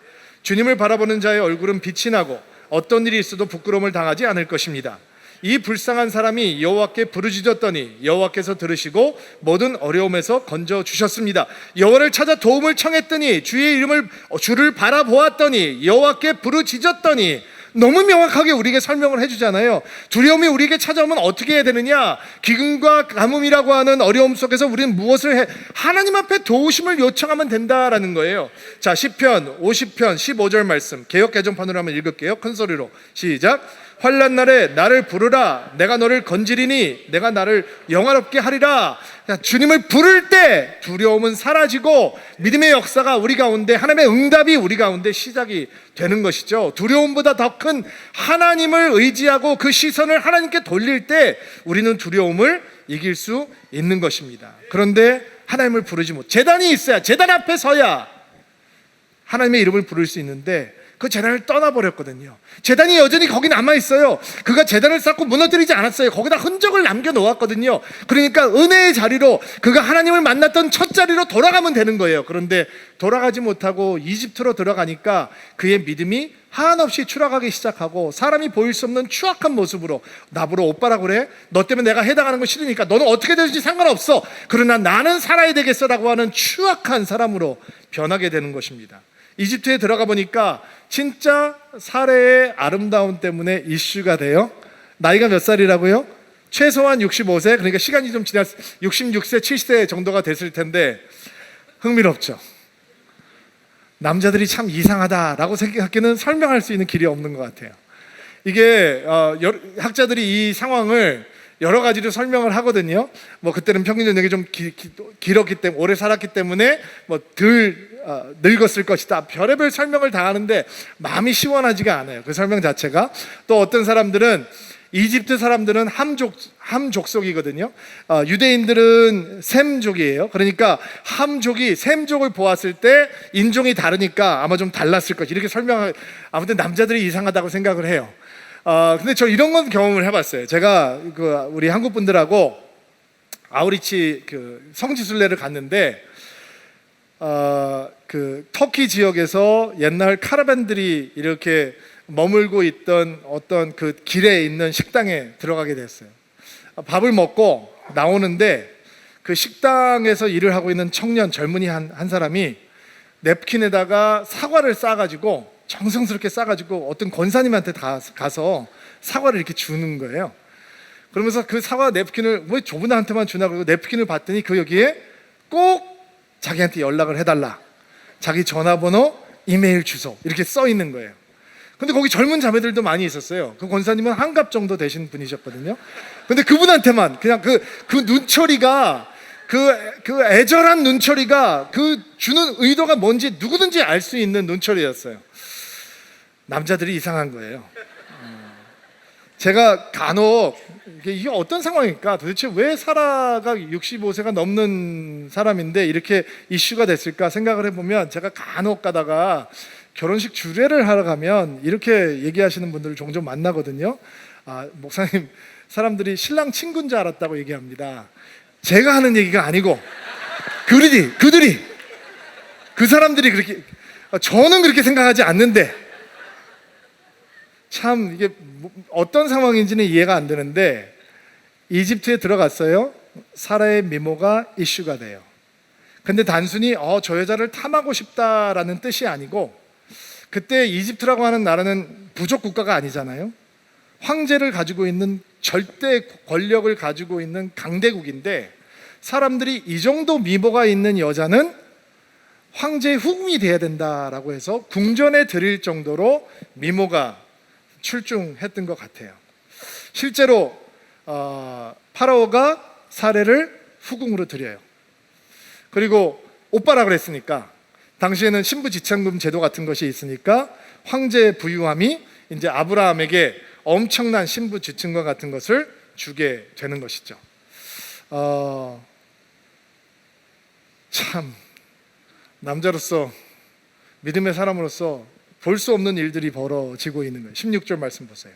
B: 주님을 바라보는 자의 얼굴은 빛이 나고 어떤 일이 있어도 부끄러움을 당하지 않을 것입니다. 이 불쌍한 사람이 여호와께 부르짖었더니 여호와께서 들으시고 모든 어려움에서 건져주셨습니다. 여호와를 찾아 도움을 청했더니 주를 바라보았더니 여호와께 부르짖었더니, 너무 명확하게 우리에게 설명을 해주잖아요. 두려움이 우리에게 찾아오면 어떻게 해야 되느냐? 기근과 가뭄이라고 하는 어려움 속에서 우리는 무엇을 해? 하나님 앞에 도우심을 요청하면 된다라는 거예요. 자, 시편 50편 15절 말씀 개역 개정판으로 한번 읽을게요. 큰 소리로 시작. 환난 날에 나를 부르라. 내가 너를 건지리니 내가 나를 영화롭게 하리라. 주님을 부를 때 두려움은 사라지고 믿음의 역사가 우리 가운데, 하나님의 응답이 우리 가운데 시작이 되는 것이죠. 두려움보다 더 큰 하나님을 의지하고 그 시선을 하나님께 돌릴 때 우리는 두려움을 이길 수 있는 것입니다. 그런데 하나님을 부르지 못, 제단이 있어야, 제단 앞에 서야 하나님의 이름을 부를 수 있는데 그 제단을 떠나버렸거든요. 제단이 여전히 거기 남아있어요. 그가 제단을 쌓고 무너뜨리지 않았어요. 거기다 흔적을 남겨놓았거든요. 그러니까 은혜의 자리로, 그가 하나님을 만났던 첫 자리로 돌아가면 되는 거예요. 그런데 돌아가지 못하고 이집트로 들어가니까 그의 믿음이 한없이 추락하기 시작하고, 사람이 보일 수 없는 추악한 모습으로, 나보러 오빠라고 그래? 너 때문에 내가 해당하는 거 싫으니까 너는 어떻게 되든지 상관없어. 그러나 나는 살아야 되겠어라고 하는 추악한 사람으로 변하게 되는 것입니다. 이집트에 들어가 보니까 진짜 사례의 아름다움 때문에 이슈가 돼요. 나이가 몇 살이라고요? 최소한 65세, 그러니까 시간이 좀 지났 66세, 70세 정도가 됐을 텐데 흥미롭죠. 남자들이 참 이상하다라고 생각하기는 설명할 수 있는 길이 없는 것 같아요. 이게 학자들이 이 상황을 여러 가지로 설명을 하거든요. 뭐 그때는 평균 연령이 좀 길었기 때문에, 오래 살았기 때문에 뭐 덜 늙었을 것이다. 별의별 설명을 다 하는데 마음이 시원하지가 않아요. 그 설명 자체가. 또 어떤 사람들은, 이집트 사람들은 함족속이거든요. 유대인들은 셈족이에요. 그러니까 함족이 셈족을 보았을 때 인종이 다르니까 아마 좀 달랐을 것, 이렇게 아무튼 남자들이 이상하다고 생각을 해요. 근데 저 이런 건 경험을 해봤어요. 제가 우리 한국 분들하고 아우리치 성지순례를 갔는데, 터키 지역에서 옛날 카라반들이 이렇게 머물고 있던 어떤 그 길에 있는 식당에 들어가게 됐어요. 밥을 먹고 나오는데 그 식당에서 일을 하고 있는 젊은이 한 사람이 냅킨에다가 사과를 싸가지고, 정성스럽게 싸가지고 어떤 권사님한테 가서 사과를 이렇게 주는 거예요. 그러면서 그 사과 냅킨을 왜 저분한테만 주나, 그러고 냅킨을 봤더니 그 여기에 꼭 자기한테 연락을 해달라, 자기 전화번호, 이메일 주소 이렇게 써 있는 거예요. 근데 거기 젊은 자매들도 많이 있었어요. 그 권사님은 한갑 정도 되신 분이셨거든요. 근데 그분한테만 그냥 그 눈초리가 그 애절한 눈초리가 그 주는 의도가 뭔지 누구든지 알 수 있는 눈초리였어요. 남자들이 이상한 거예요. 제가 간혹 이게 어떤 상황일까? 도대체 왜 사라가 65세가 넘는 사람인데 이렇게 이슈가 됐을까 생각을 해보면, 제가 간혹 가다가 결혼식 주례를 하러 가면 이렇게 얘기하시는 분들을 종종 만나거든요. 목사님, 사람들이 신랑 친구인 줄 알았다고 얘기합니다. 제가 하는 얘기가 아니고 그들이 그 사람들이 그렇게, 저는 그렇게 생각하지 않는데, 참 이게 어떤 상황인지는 이해가 안 되는데, 이집트에 들어갔어요. 사라의 미모가 이슈가 돼요. 근데 단순히 저 여자를 탐하고 싶다라는 뜻이 아니고, 그때 이집트라고 하는 나라는 부족 국가가 아니잖아요. 황제를 가지고 있는, 절대 권력을 가지고 있는 강대국인데, 사람들이 이 정도 미모가 있는 여자는 황제의 후궁이 돼야 된다라고 해서 궁전에 들일 정도로 미모가 출중했던 것 같아요. 실제로 파라오가 사례를 후궁으로 들여요. 그리고 오빠라 그랬으니까, 당시에는 신부지참금 제도 같은 것이 있으니까 황제의 부유함이 이제 아브라함에게 엄청난 신부지참금 같은 것을 주게 되는 것이죠. 참 남자로서, 믿음의 사람으로서 볼 수 없는 일들이 벌어지고 있는 거예요. 16절 말씀 보세요.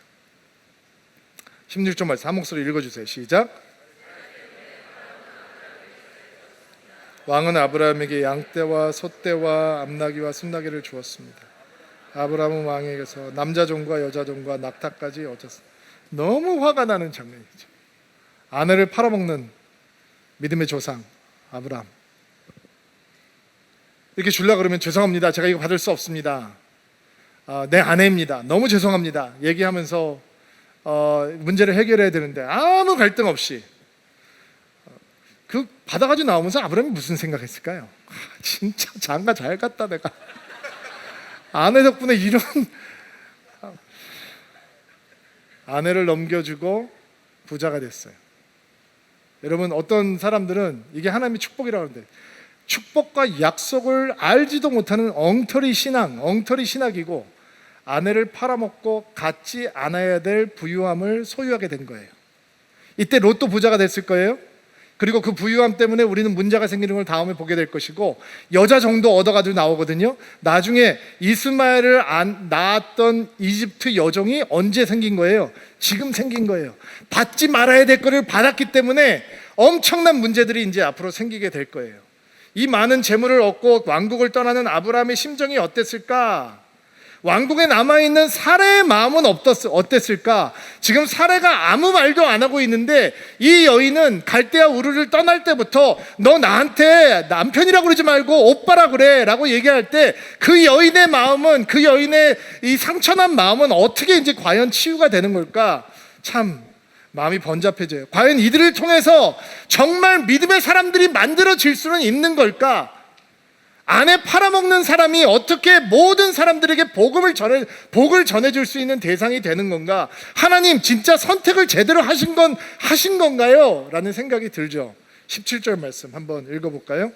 B: 16절 말씀 한 목소리 읽어주세요. 시작. 왕은 아브라함에게 양떼와 소떼와 암나귀와 순나귀를 주었습니다. 아브라함은 왕에게서 남자종과 여자종과 낙타까지 얻었습니다. 너무 화가 나는 장면이죠. 아내를 팔아먹는 믿음의 조상 아브라함. 이렇게 주려고 그러면 죄송합니다, 제가 이거 받을 수 없습니다, 내 아내입니다, 너무 죄송합니다 얘기하면서 문제를 해결해야 되는데, 아무 갈등 없이 그 받아가지고 나오면서 아브라함이 무슨 생각했을까요? 진짜 장가 잘 갔다, 내가 아내 덕분에 이런 아내를 넘겨주고 부자가 됐어요. 여러분, 어떤 사람들은 이게 하나님의 축복이라고 하는데, 축복과 약속을 알지도 못하는 엉터리 신학이고, 아내를 팔아먹고 갖지 않아야 될 부유함을 소유하게 된 거예요. 이때 롯도 부자가 됐을 거예요. 그리고 그 부유함 때문에 우리는 문제가 생기는 걸 다음에 보게 될 것이고, 여자 정도 얻어가지고 나오거든요. 나중에 이스마엘을 낳았던 이집트 여종이 언제 생긴 거예요? 지금 생긴 거예요. 받지 말아야 될 거를 받았기 때문에 엄청난 문제들이 이제 앞으로 생기게 될 거예요. 이 많은 재물을 얻고 왕국을 떠나는 아브라함의 심정이 어땠을까? 왕국에 남아있는 사레의 마음은 어땠을까? 지금 사레가 아무 말도 안 하고 있는데, 이 여인은 갈대아 우르를 떠날 때부터 너 나한테 남편이라고 그러지 말고 오빠라 그래 라고 얘기할 때, 그 여인의 마음은, 그 여인의 이 상처난 마음은 어떻게 이제 과연 치유가 되는 걸까? 참 마음이 번잡해져요. 과연 이들을 통해서 정말 믿음의 사람들이 만들어질 수는 있는 걸까? 아내 팔아먹는 사람이 어떻게 모든 사람들에게 복을 전해줄 수 있는 대상이 되는 건가? 하나님 진짜 선택을 제대로 하신 건가요? 라는 생각이 들죠. 17절 말씀 한번 읽어볼까요?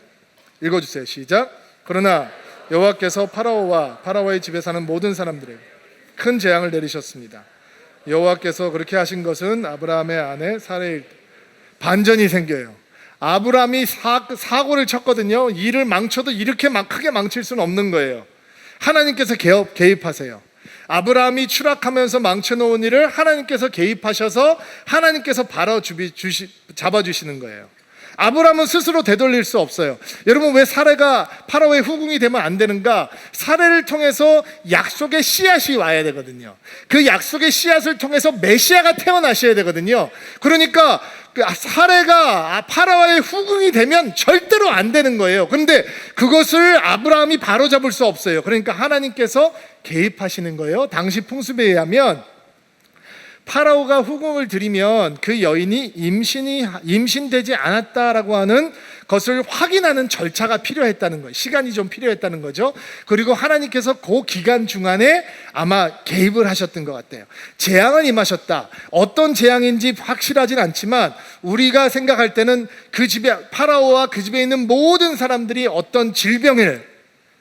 B: 읽어주세요. 시작. 그러나 여호와께서 파라오와 파라오의 집에 사는 모든 사람들에게 큰 재앙을 내리셨습니다. 여호와께서 그렇게 하신 것은 아브라함의 아내 사레일 반전이 생겨요. 아브라함이 사고를 쳤거든요. 일을 망쳐도 이렇게 크게 망칠 수는 없는 거예요. 하나님께서 개입하세요. 아브라함이 추락하면서 망쳐놓은 일을 하나님께서 개입하셔서 하나님께서 잡아주시는 거예요. 아브라함은 스스로 되돌릴 수 없어요. 여러분, 왜 사레가 파라오의 후궁이 되면 안 되는가? 사레를 통해서 약속의 씨앗이 와야 되거든요. 그 약속의 씨앗을 통해서 메시아가 태어나셔야 되거든요. 그러니까 사레가 파라오의 후궁이 되면 절대로 안 되는 거예요. 그런데 그것을 아브라함이 바로잡을 수 없어요. 그러니까 하나님께서 개입하시는 거예요. 당시 풍습에 의하면 파라오가 후궁을 들이면 그 여인이 임신되지 않았다라고 하는 것을 확인하는 절차가 필요했다는 거예요. 시간이 좀 필요했다는 거죠. 그리고 하나님께서 그 기간 중간에 아마 개입을 하셨던 것 같아요. 재앙을 임하셨다. 어떤 재앙인지 확실하진 않지만 우리가 생각할 때는 그 집에, 파라오와 그 집에 있는 모든 사람들이 어떤 질병을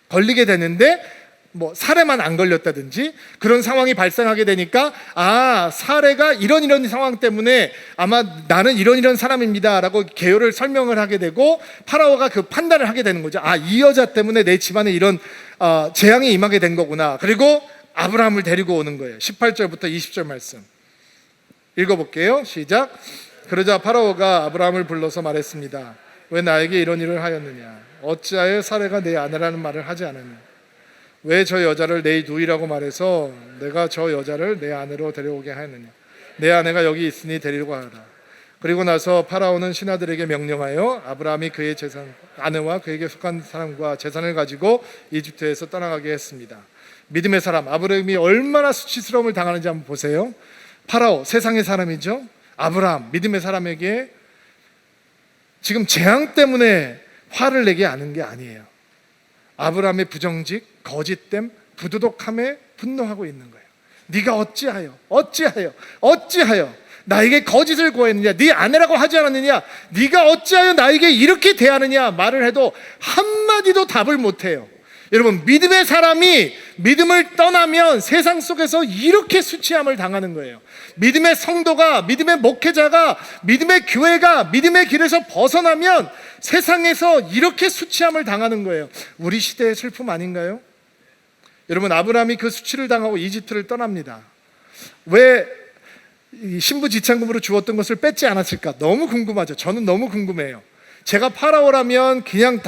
B: 걸리게 되는데 뭐 사례만 안 걸렸다든지 그런 상황이 발생하게 되니까 사례가 이런 상황 때문에 아마 나는 이런 사람입니다 라고 개요를 설명을 하게 되고 파라오가 그 판단을 하게 되는 거죠. 이 여자 때문에 내 집안에 이런 재앙이 임하게 된 거구나. 그리고 아브라함을 데리고 오는 거예요. 18절부터 20절 말씀 읽어볼게요. 시작. 그러자 파라오가 아브라함을 불러서 말했습니다. 왜 나에게 이런 일을 하였느냐? 어찌하여 사례가 내 아내라는 말을 하지 않았느냐? 왜 저 여자를 내 누이라고 말해서 내가 저 여자를 내 아내로 데려오게 하였느냐? 내 아내가 여기 있으니 데리고 가라. 그리고 나서 파라오는 신하들에게 명령하여 아브라함이 그의 재산, 아내와 그에게 속한 사람과 재산을 가지고 이집트에서 떠나가게 했습니다. 믿음의 사람 아브라함이 얼마나 수치스러움을 당하는지 한번 보세요. 파라오, 세상의 사람이죠. 아브라함, 믿음의 사람에게 지금 재앙 때문에 화를 내게 하는 게 아니에요. 아브라함의 부정직, 거짓됨, 부도덕함에 분노하고 있는 거예요. 네가 어찌하여 나에게 거짓을 구했느냐? 네 아내라고 하지 않았느냐? 네가 어찌하여 나에게 이렇게 대하느냐? 말을 해도 한마디도 답을 못해요. 여러분, 믿음의 사람이 믿음을 떠나면 세상 속에서 이렇게 수치함을 당하는 거예요. 믿음의 성도가, 믿음의 목회자가, 믿음의 교회가 믿음의 길에서 벗어나면 세상에서 이렇게 수치함을 당하는 거예요. 우리 시대의 슬픔 아닌가요? 여러분, 아브라함이 그 수치를 당하고 이집트를 떠납니다. 왜 신부지참금으로 주었던 것을 뺏지 않았을까? 너무 궁금하죠. 저는 너무 궁금해요. 제가 파라오라면 그냥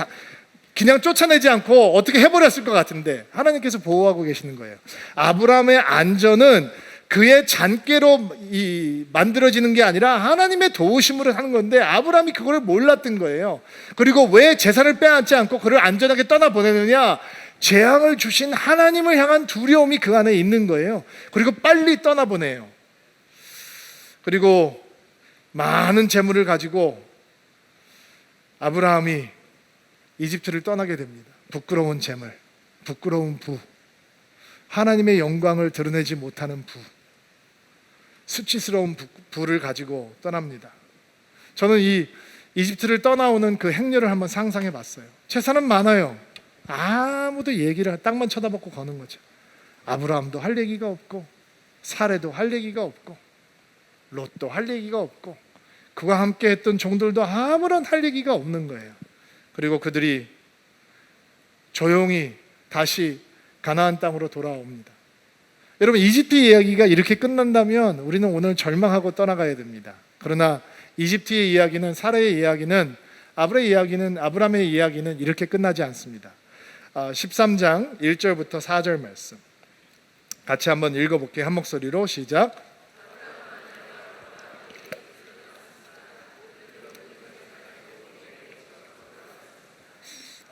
B: 쫓아내지 않고 어떻게 해버렸을 것 같은데 하나님께서 보호하고 계시는 거예요. 아브라함의 안전은 그의 잔꾀로 만들어지는 게 아니라 하나님의 도우심으로 하는 건데 아브라함이 그걸 몰랐던 거예요. 그리고 왜 재산을 빼앗지 않고 그를 안전하게 떠나보내느냐? 재앙을 주신 하나님을 향한 두려움이 그 안에 있는 거예요. 그리고 빨리 떠나보내요. 그리고 많은 재물을 가지고 아브라함이 이집트를 떠나게 됩니다. 부끄러운 재물, 부끄러운 부, 하나님의 영광을 드러내지 못하는 부, 수치스러운 부를 가지고 떠납니다. 저는 이 이집트를 떠나오는 그 행렬을 한번 상상해 봤어요. 재산은 많아요. 아무도 땅만 쳐다보고 거는 거죠. 아브라함도 할 얘기가 없고 사레도 할 얘기가 없고 롯도 할 얘기가 없고 그와 함께 했던 종들도 아무런 할 얘기가 없는 거예요. 그리고 그들이 조용히 다시 가나안 땅으로 돌아옵니다. 여러분, 이집트 이야기가 이렇게 끝난다면 우리는 오늘 절망하고 떠나가야 됩니다. 그러나 이집트의 이야기는, 사라의 이야기는, 아브라함의 이야기는 이렇게 끝나지 않습니다. 13장 1절부터 4절 말씀 같이 한번 읽어볼게요. 한 목소리로 시작.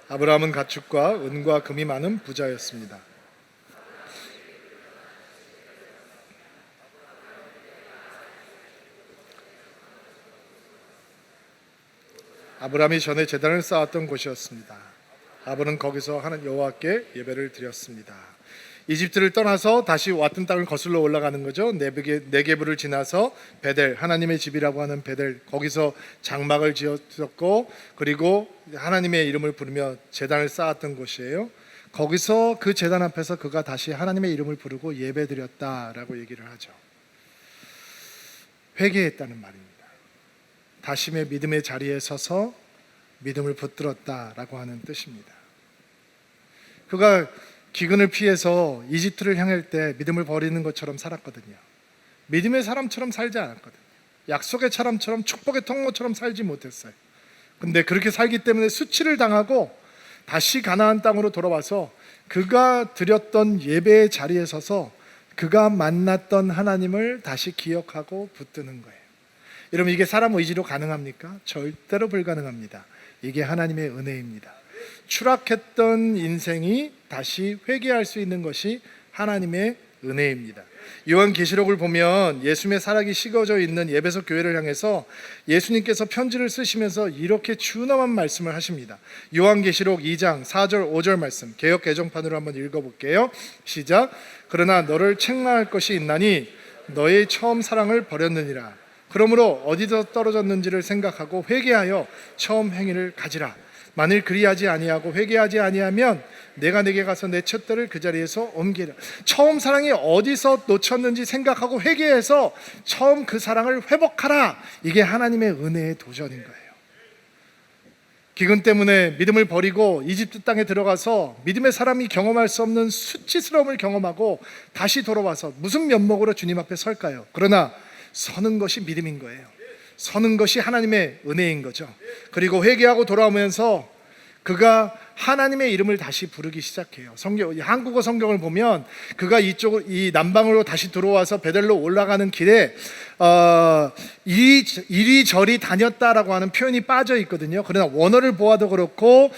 B: 아브라함은 가축과 은과 금이 많은 부자였습니다. 아브라함이 전에 제단을 쌓았던 곳이었습니다. 아브는 거기서 하나님 여호와께 예배를 드렸습니다. 이집트를 떠나서 다시 왔던 땅을 거슬러 올라가는 거죠. 네게브를 지나서 베델, 하나님의 집이라고 하는 베델, 거기서 장막을 지었고 그리고 하나님의 이름을 부르며 제단을 쌓았던 곳이에요. 거기서 그 제단 앞에서 그가 다시 하나님의 이름을 부르고 예배드렸다라고 얘기를 하죠. 회개했다는 말입니다. 다심의 믿음의 자리에 서서 믿음을 붙들었다라고 하는 뜻입니다. 그가 기근을 피해서 이집트를 향할 때 믿음을 버리는 것처럼 살았거든요. 믿음의 사람처럼 살지 않았거든요. 약속의 사람처럼 축복의 통로처럼 살지 못했어요. 근데 그렇게 살기 때문에 수치를 당하고 다시 가나안 땅으로 돌아와서 그가 드렸던 예배의 자리에 서서 그가 만났던 하나님을 다시 기억하고 붙드는 거예요. 여러분, 이게 사람 의지로 가능합니까? 절대로 불가능합니다. 이게 하나님의 은혜입니다. 추락했던 인생이 다시 회개할 수 있는 것이 하나님의 은혜입니다. 요한계시록을 보면 예수님의 사랑이 식어져 있는 에베소 교회를 향해서 예수님께서 편지를 쓰시면서 이렇게 준엄한 말씀을 하십니다. 요한계시록 2장 4절 5절 말씀, 개역 개정판으로 한번 읽어볼게요. 시작. 그러나 너를 책망할 것이 있나니 너의 처음 사랑을 버렸느니라. 그러므로 어디서 떨어졌는지를 생각하고 회개하여 처음 행위를 가지라. 만일 그리하지 아니하고 회개하지 아니하면 내가 내게 가서 내 첫 딸을 그 자리에서 옮기라. 처음 사랑이 어디서 놓쳤는지 생각하고 회개해서 처음 그 사랑을 회복하라. 이게 하나님의 은혜의 도전인 거예요. 기근 때문에 믿음을 버리고 이집트 땅에 들어가서 믿음의 사람이 경험할 수 없는 수치스러움을 경험하고 다시 돌아와서 무슨 면목으로 주님 앞에 설까요? 그러나 서는 것이 믿음인 거예요. 서는 것이 하나님의 은혜인 거죠. 그리고 회개하고 돌아오면서 그가 하나님의 이름을 다시 부르기 시작해요. 한국어 성경을 보면 그가 이 남방으로 다시 들어와서 베델로 올라가는 길에 이리저리 다녔다라고 하는 표현이 빠져 있거든요. 그러나 원어를 보아도 그렇고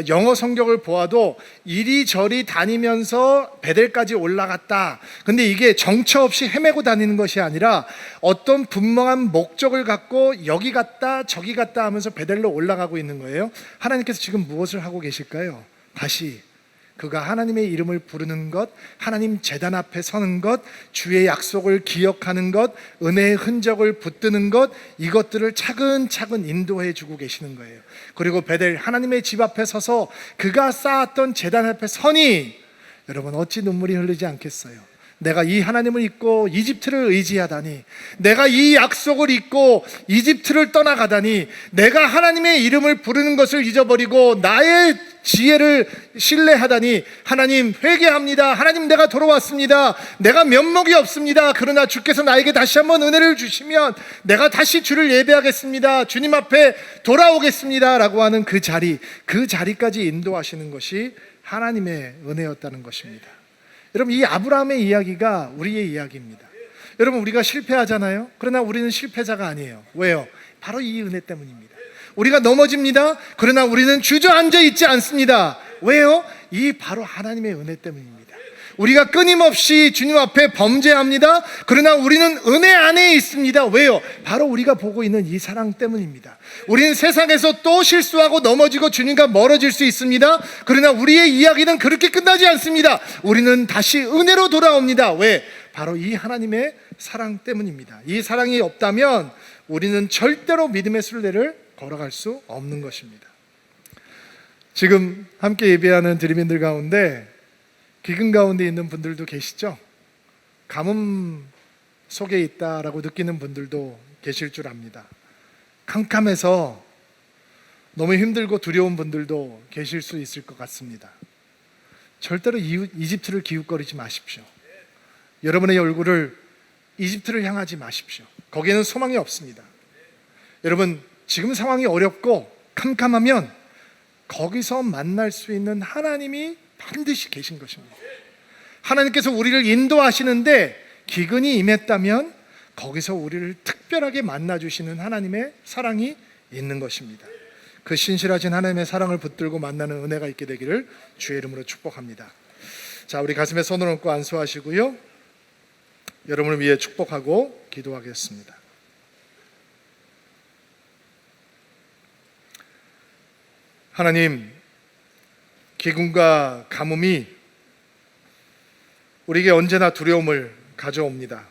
B: 영어 성경을 보아도 이리저리 다니면서 베델까지 올라갔다. 근데 이게 정처 없이 헤매고 다니는 것이 아니라 어떤 분명한 목적을 갖고 여기 갔다 저기 갔다 하면서 베델로 올라가고 있는 거예요. 하나님께서 지금 무엇을 하고 계실까요? 다시 그가 하나님의 이름을 부르는 것, 하나님 제단 앞에 서는 것, 주의 약속을 기억하는 것, 은혜의 흔적을 붙드는 것, 이것들을 차근차근 인도해 주고 계시는 거예요. 그리고 베델 하나님의 집 앞에 서서 그가 쌓았던 제단 앞에 서니 여러분 어찌 눈물이 흐르지 않겠어요? 내가 이 하나님을 잊고 이집트를 의지하다니, 내가 이 약속을 잊고 이집트를 떠나가다니, 내가 하나님의 이름을 부르는 것을 잊어버리고 나의 지혜를 신뢰하다니, 하나님 회개합니다. 하나님 내가 돌아왔습니다. 내가 면목이 없습니다. 그러나 주께서 나에게 다시 한번 은혜를 주시면 내가 다시 주를 예배하겠습니다. 주님 앞에 돌아오겠습니다 라고 하는 그 자리까지 인도하시는 것이 하나님의 은혜였다는 것입니다. 여러분, 이 아브라함의 이야기가 우리의 이야기입니다. 여러분, 우리가 실패하잖아요. 그러나 우리는 실패자가 아니에요. 왜요? 바로 이 은혜 때문입니다. 우리가 넘어집니다. 그러나 우리는 주저앉아 있지 않습니다. 왜요? 이 바로 하나님의 은혜 때문입니다. 우리가 끊임없이 주님 앞에 범죄합니다. 그러나 우리는 은혜 안에 있습니다. 왜요? 바로 우리가 보고 있는 이 사랑 때문입니다. 우리는 세상에서 또 실수하고 넘어지고 주님과 멀어질 수 있습니다. 그러나 우리의 이야기는 그렇게 끝나지 않습니다. 우리는 다시 은혜로 돌아옵니다. 왜? 바로 이 하나님의 사랑 때문입니다. 이 사랑이 없다면 우리는 절대로 믿음의 순례를 걸어갈 수 없는 것입니다. 지금 함께 예배하는 드림인들 가운데 기근 가운데 있는 분들도 계시죠? 가뭄 속에 있다라고 느끼는 분들도 계실 줄 압니다. 캄캄해서 너무 힘들고 두려운 분들도 계실 수 있을 것 같습니다. 절대로 이집트를 기웃거리지 마십시오. 여러분의 얼굴을 이집트를 향하지 마십시오. 거기에는 소망이 없습니다. 여러분, 지금 상황이 어렵고 캄캄하면 거기서 만날 수 있는 하나님이 반드시 계신 것입니다. 하나님께서 우리를 인도하시는데 기근이 임했다면 거기서 우리를 특별하게 만나주시는 하나님의 사랑이 있는 것입니다. 그 신실하신 하나님의 사랑을 붙들고 만나는 은혜가 있게 되기를 주의 이름으로 축복합니다. 자, 우리 가슴에 손을 얹고 안수하시고요, 여러분을 위해 축복하고 기도하겠습니다. 하나님, 기근과 가뭄이 우리에게 언제나 두려움을 가져옵니다.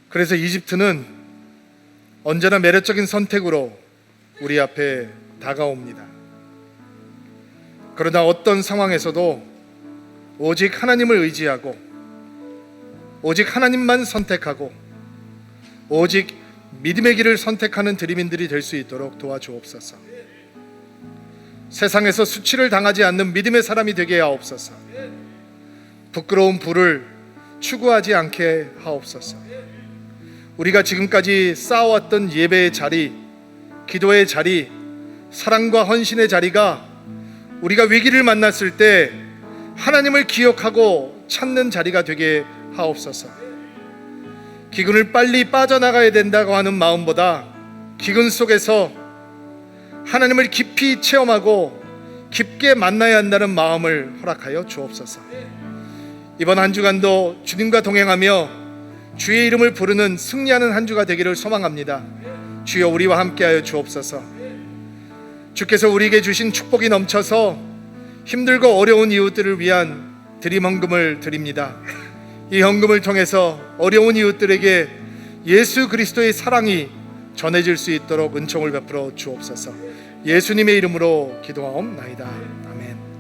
B: 그래서 이집트는 언제나 매력적인 선택으로 우리 앞에 다가옵니다. 그러나 어떤 상황에서도 오직 하나님을 의지하고 오직 하나님만 선택하고 오직 믿음의 길을 선택하는 드림인들이 될 수 있도록 도와주옵소서. 세상에서 수치를 당하지 않는 믿음의 사람이 되게 하옵소서. 부끄러운 부를 추구하지 않게 하옵소서. 우리가 지금까지 쌓아왔던 예배의 자리, 기도의 자리, 사랑과 헌신의 자리가 우리가 위기를 만났을 때 하나님을 기억하고 찾는 자리가 되게 하옵소서. 기근을 빨리 빠져나가야 된다고 하는 마음보다 기근 속에서 하나님을 깊이 체험하고 깊게 만나야 한다는 마음을 허락하여 주옵소서. 이번 한 주간도 주님과 동행하며 주의 이름을 부르는 승리하는 한 주가 되기를 소망합니다. 주여 우리와 함께하여 주옵소서. 주께서 우리에게 주신 축복이 넘쳐서 힘들고 어려운 이웃들을 위한 드림 헌금을 드립니다. 이 헌금을 통해서 어려운 이웃들에게 예수 그리스도의 사랑이 전해질 수 있도록 은총을 베풀어 주옵소서. 예수님의 이름으로 기도하옵나이다. 아멘.